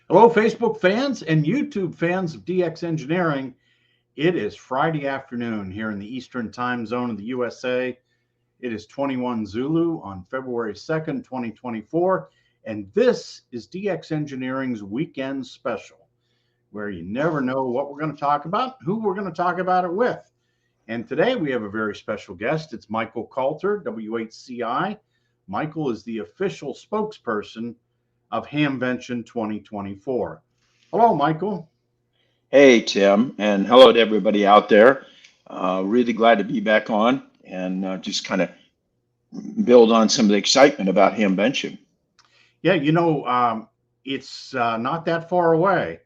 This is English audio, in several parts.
Hello, Facebook fans and YouTube fans of DX Engineering. It is Friday afternoon here in the Eastern time zone of the USA. It is 21 Zulu on February 2nd, 2024. And this is DX Engineering's weekend special, where you never know what we're going to talk about, who we're going to talk about it with. And today we have a very special guest. It's Michael Kalter, WHCI. Michael is the official spokesperson of Hamvention 2024. Hello, Michael. Hey, Tim, and hello to everybody out there. Really glad to be back on and just kind of build on some of the excitement about Hamvention. Yeah, it's not that far away.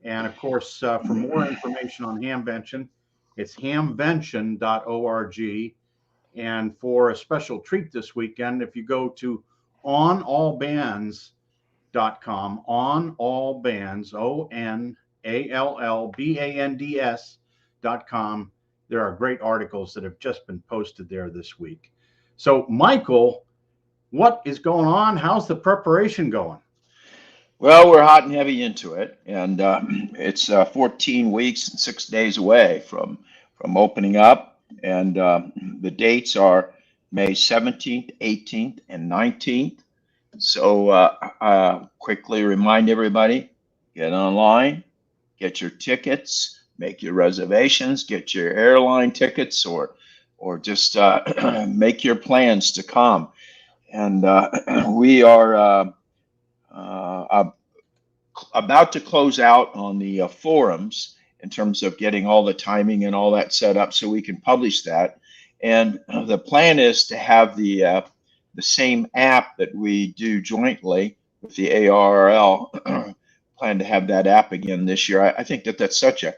And of course, for more information on Hamvention, it's hamvention.org. And for a special treat this weekend, if you go to onallbands.com, onallbands, ONALLBANDS.com, there are great articles that have just been posted there this week. So, Michael, what is going on? How's the preparation going? Well, we're hot and heavy into it, and it's 14 weeks and 6 days away from opening up, and the dates are May 17th, 18th, and 19th. So quickly remind everybody, get online, get your tickets, make your reservations, get your airline tickets, or just make your plans to come. And we are about to close out on the forums in terms of getting all the timing and all that set up so we can publish that. And the plan is to have the same app that we do jointly with the ARRL. Plan to have that app again this year. I think that's such a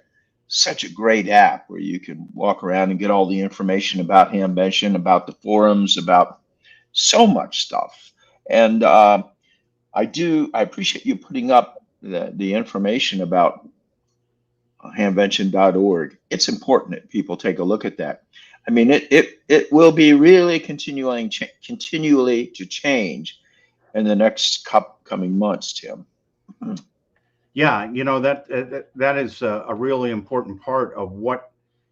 great app where you can walk around and get all the information about Hamvention, about the forums, about so much stuff. And I appreciate you putting up the information about hamvention.org. It's important that people take a look at that. I mean, it will be really continually to change in the next coming months, Tim. Yeah, that is a really important part of what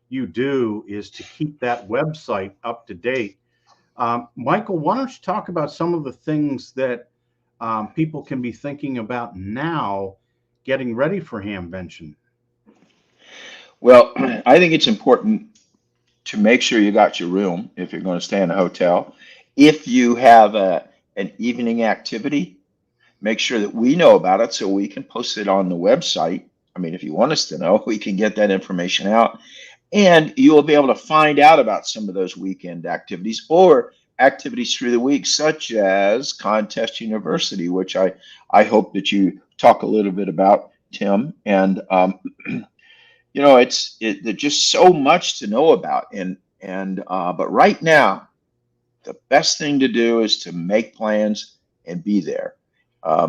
you do, is to keep that website up to date. Michael, why don't you talk about some of the things that people can be thinking about now, getting ready for Hamvention? Well, I think it's important to make sure you got your room if you're going to stay in a hotel. If you have an evening activity, make sure that we know about it so we can post it on the website. I mean, if you want us to know, we can get that information out. And you will be able to find out about some of those weekend activities or activities through the week, such as Contest University, which I hope that you talk a little bit about, Tim. And there's just so much to know about. But right now, the best thing to do is to make plans and be there. I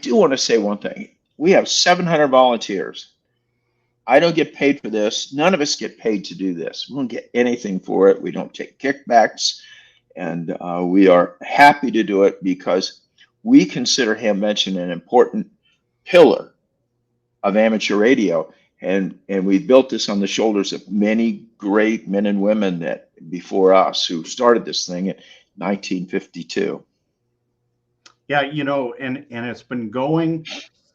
do want to say one thing. We have 700 volunteers. I don't get paid for this. None of us get paid to do this. We don't get anything for it. We don't take kickbacks. And we are happy to do it because we consider Hamvention an important pillar of amateur radio. And we built this on the shoulders of many great men and women that before us who started this thing in 1952. Yeah, and it's been going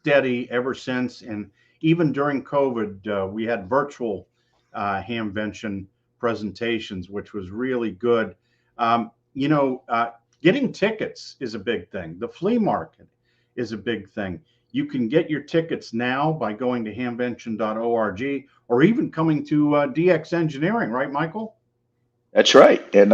steady ever since. And even during COVID, we had virtual Hamvention presentations, which was really good. Getting tickets is a big thing. The flea market is a big thing. You can get your tickets now by going to hamvention.org or even coming to DX Engineering, right, Michael? That's right. And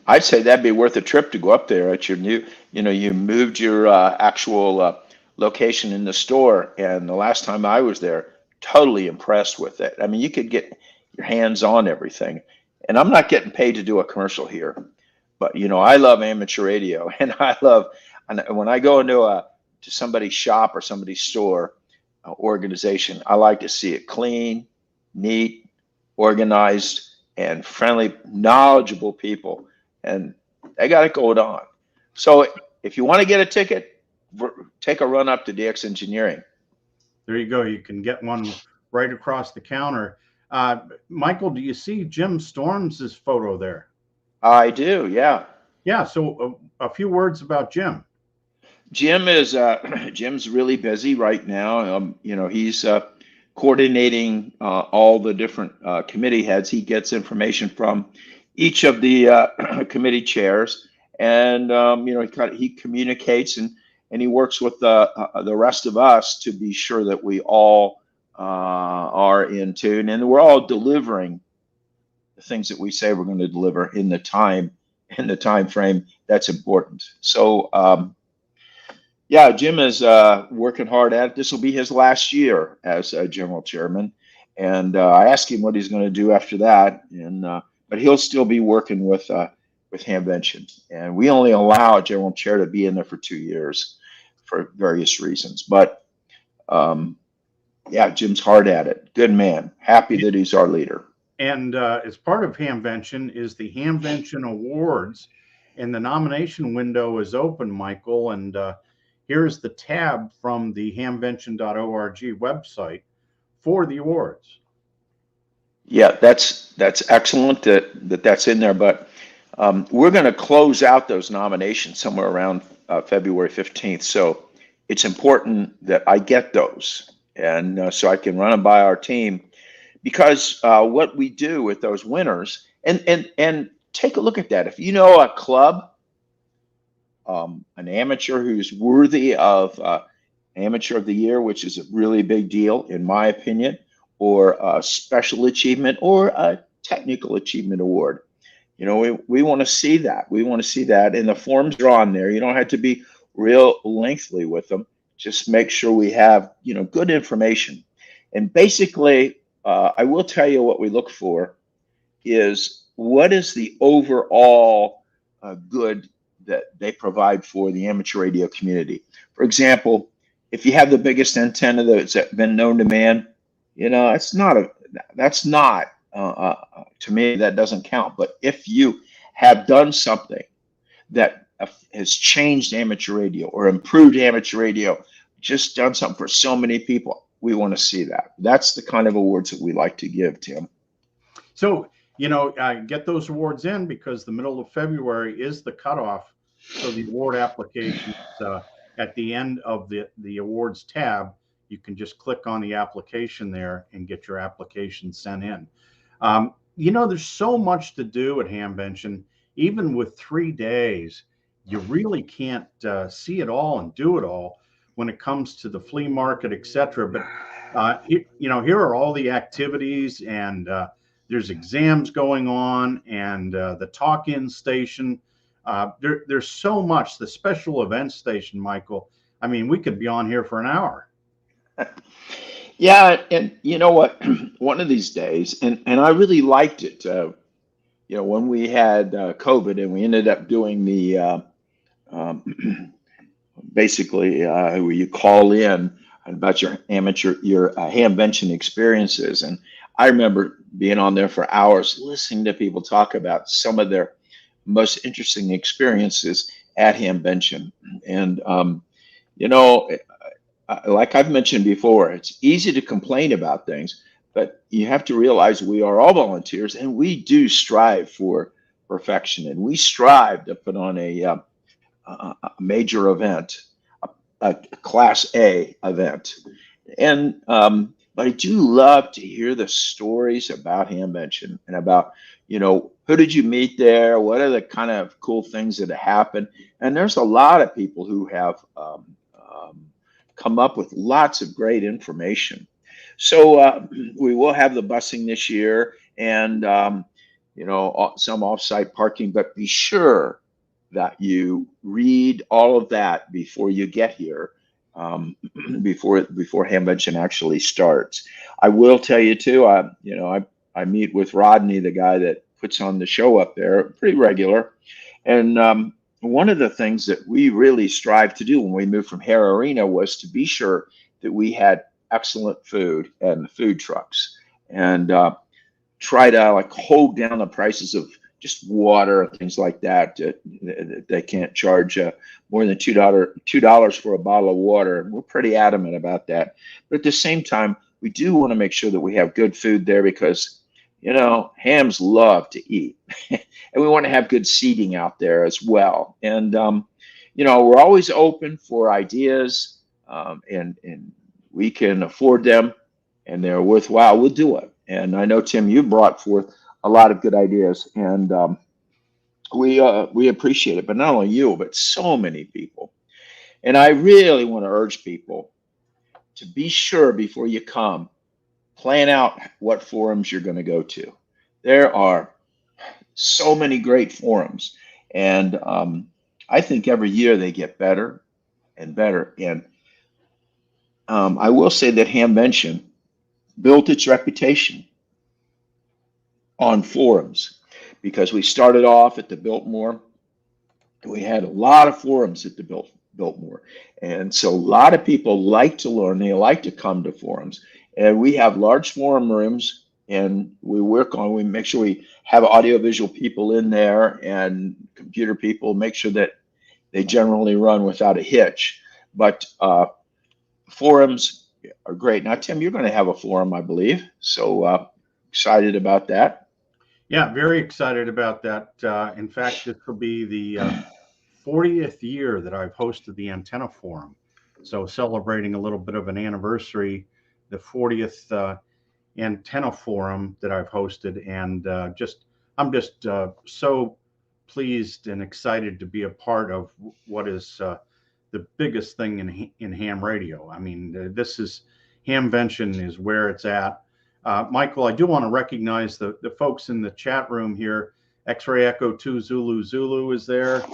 I'd say that'd be worth a trip to go up there at your new, you moved your actual location in the store. And the last time I was there, totally impressed with it. I mean, you could get your hands on everything. And I'm not getting paid to do a commercial here, but I love amateur radio, and when I go into to somebody's shop or somebody's store organization, I like to see it clean, neat, organized, and friendly, knowledgeable people, and they got it going on. So if you want to get a ticket, take a run up to DX Engineering. There you go. You can get one right across the counter. Michael, do you see Jim Storms' photo there? I do, yeah. Yeah. So a few words about Jim. Jim is Jim's really busy right now. You know, he's coordinating all the different committee heads. He gets information from each of the committee chairs, and you know, he communicates and he works with the rest of us to be sure that we all are in tune and we're all delivering the things that we say we're going to deliver in the time frame that's important. So yeah, Jim is working hard at it. This will be his last year as general chairman, and I asked him what he's going to do after that, and but he'll still be working with Hamvention, and we only allow a general chair to be in there for 2 years for various reasons. But yeah, Jim's hard at it. Good man. Happy that he's our leader. And as part of Hamvention is the Hamvention Awards, and the nomination window is open, Michael. And here's the tab from the hamvention.org website for the awards. Yeah, that's excellent that's in there. But we're going to close out those nominations somewhere around February 15th. So it's important that I get those, and so I can run them by our team, because what we do with those winners, and take a look at that. If you know a club, an amateur who's worthy of Amateur of the Year, which is a really big deal in my opinion, or a special achievement or a technical achievement award, you know, we want to see that. We want to see that, and the forms are on there. You don't have to be real lengthy with them. Just make sure we have, you know, good information. And basically, I will tell you what we look for is what is the overall good that they provide for the amateur radio community. For example, if you have the biggest antenna that's been known to man, you know, that's not to me, that doesn't count. But if you have done something that has changed amateur radio or improved amateur radio, just done something for so many people, we want to see that. That's the kind of awards that we like to give, Tim. So, you know, get those awards in, because the middle of February is the cutoff. So the award applications at the end of the awards tab, you can just click on the application there and get your application sent in. You know, there's so much to do at Hamvention. Even with 3 days, you really can't see it all and do it all when it comes to the flea market, etc. But you know, here are all the activities, and there's exams going on, and the Talkin Station. There's so much. The special events station, Michael. I mean, we could be on here for an hour. Yeah, and you know what? One of these days, and I really liked it. You know, when we had COVID and we ended up doing the basically where you call in about your Hamvention experiences, and I remember being on there for hours listening to people talk about some of their most interesting experiences at Hamvention. And you know, like I've mentioned before, it's easy to complain about things, but you have to realize we are all volunteers, and we do strive for perfection, and we strive to put on a major event, a Class A event. And but I do love to hear the stories about Hamvention and about, you know, who did you meet there? What are the kind of cool things that have happened? And there's a lot of people who have come up with lots of great information. So we will have the busing this year, and you know, some offsite parking, but be sure that you read all of that before you get here, before Hamvention actually starts. I will tell you too, you know, I meet with Rodney, the guy that puts on the show up there, pretty regular. And one of the things that we really strive to do when we moved from Hare Arena was to be sure that we had excellent food and the food trucks, and try to like hold down the prices of just water and things like that. They can't charge more than $2 for a bottle of water. We're pretty adamant about that. But at the same time, we do want to make sure that we have good food there because, hams love to eat. And we want to have good seating out there as well. And, we're always open for ideas, and we can afford them and they're worthwhile. We'll do it. And I know, Tim, you brought forth a lot of good ideas, and we appreciate it. But not only you, but so many people. And I really want to urge people to be sure before you come, plan out what forums you're going to go to. There are so many great forums, and I think every year they get better and better. And I will say that Hamvention built its reputation on forums because we started off at the Biltmore. We had a lot of forums at the Biltmore. And so a lot of people like to learn. They like to come to forums. And we have large forum rooms, and we make sure we have audiovisual people in there and computer people, make sure that they generally run without a hitch. But forums are great. Now, Tim, you're going to have a forum, I believe. So excited about that. Yeah, very excited about that. In fact, this will be the 40th year that I've hosted the Antenna Forum. So celebrating a little bit of an anniversary, the 40th Antenna Forum that I've hosted. And I'm just so pleased and excited to be a part of what is the biggest thing in ham radio. I mean, this is Hamvention is where it's at. Michael, I do want to recognize the folks in the chat room here. X-Ray Echo 2 Zulu Zulu is there.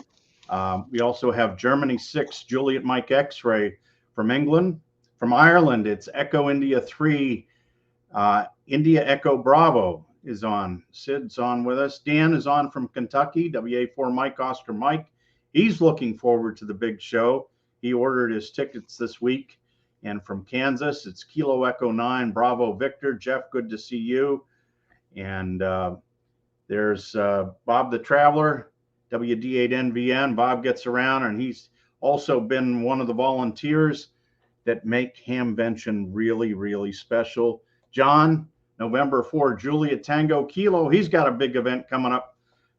We also have Germany 6 Juliet Mike X-Ray from England. From Ireland, it's Echo India 3 India Echo Bravo is on. Sid's on with us. Dan is on from Kentucky, WA4 Mike Oscar Mike. He's looking forward to the big show. He ordered his tickets this week. And from Kansas, it's Kilo Echo 9 Bravo Victor. Jeff, good to see you. And there's Bob the Traveler, WD8NVN. Bob gets around, and he's also been one of the volunteers that make Hamvention really, really special. John, November 4, Julia Tango Kilo. He's got a big event coming up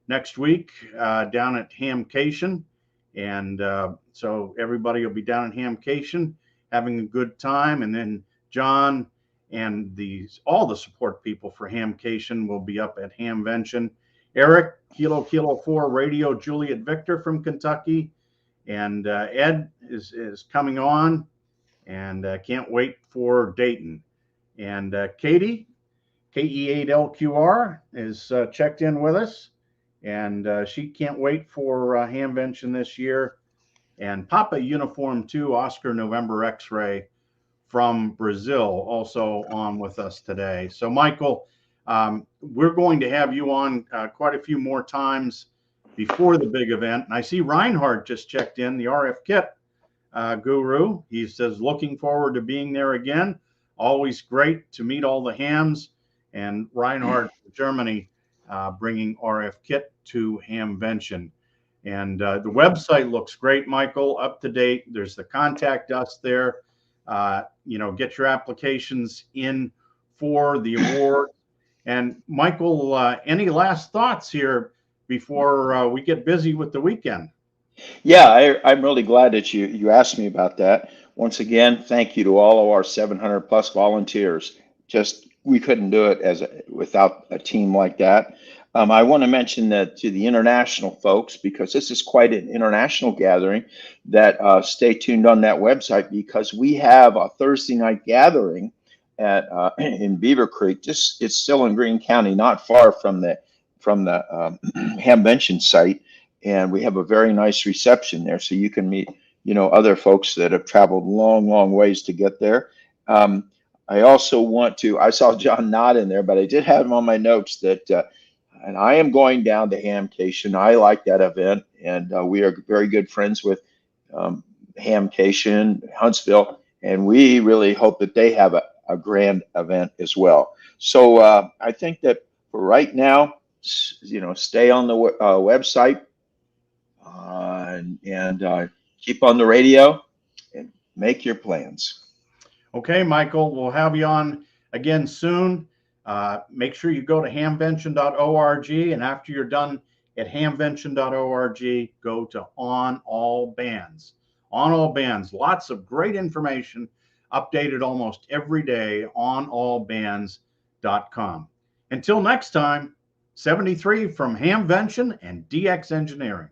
next week down at Hamcation. And so everybody will be down at Hamcation having a good time. And then John and all the support people for Hamcation will be up at Hamvention. Eric, Kilo 4 Radio Juliet Victor from Kentucky. And Ed is coming on, and can't wait for Dayton. And Katie, KE8LQR, is checked in with us, and she can't wait for Hamvention this year. And Papa Uniform 2, Oscar November X-Ray from Brazil, also on with us today. So, Michael, we're going to have you on quite a few more times before the big event. And I see Reinhardt just checked in, the RF Kit guru. He says, looking forward to being there again. Always great to meet all the hams. And Reinhardt, Germany, bringing RF Kit to Hamvention. And the website looks great, Michael, up to date. There's the contact us there. Get your applications in for the award. And Michael, any last thoughts here before we get busy with the weekend? Yeah, I'm really glad that you asked me about that. Once again, thank you to all of our 700 plus volunteers. We couldn't do it without a team like that. I want to mention that to the international folks, because this is quite an international gathering, that stay tuned on that website, because we have a Thursday night gathering in Beaver Creek. It's still in Greene County, not far from the Hamvention site, and we have a very nice reception there, so you can meet other folks that have traveled long ways to get there. I also I saw John not in there, but I did have him on my notes that and I am going down to Hamcation. I like that event, and we are very good friends with Hamcation, Huntsville, and we really hope that they have a grand event as well. So I think that for right now, stay on the website and keep on the radio and make your plans. Okay, Michael, we'll have you on again soon. Make sure you go to hamvention.org, and after you're done at hamvention.org, go to On All Bands. On All Bands, lots of great information updated almost every day on allbands.com. Until next time, 73 from Hamvention and DX Engineering.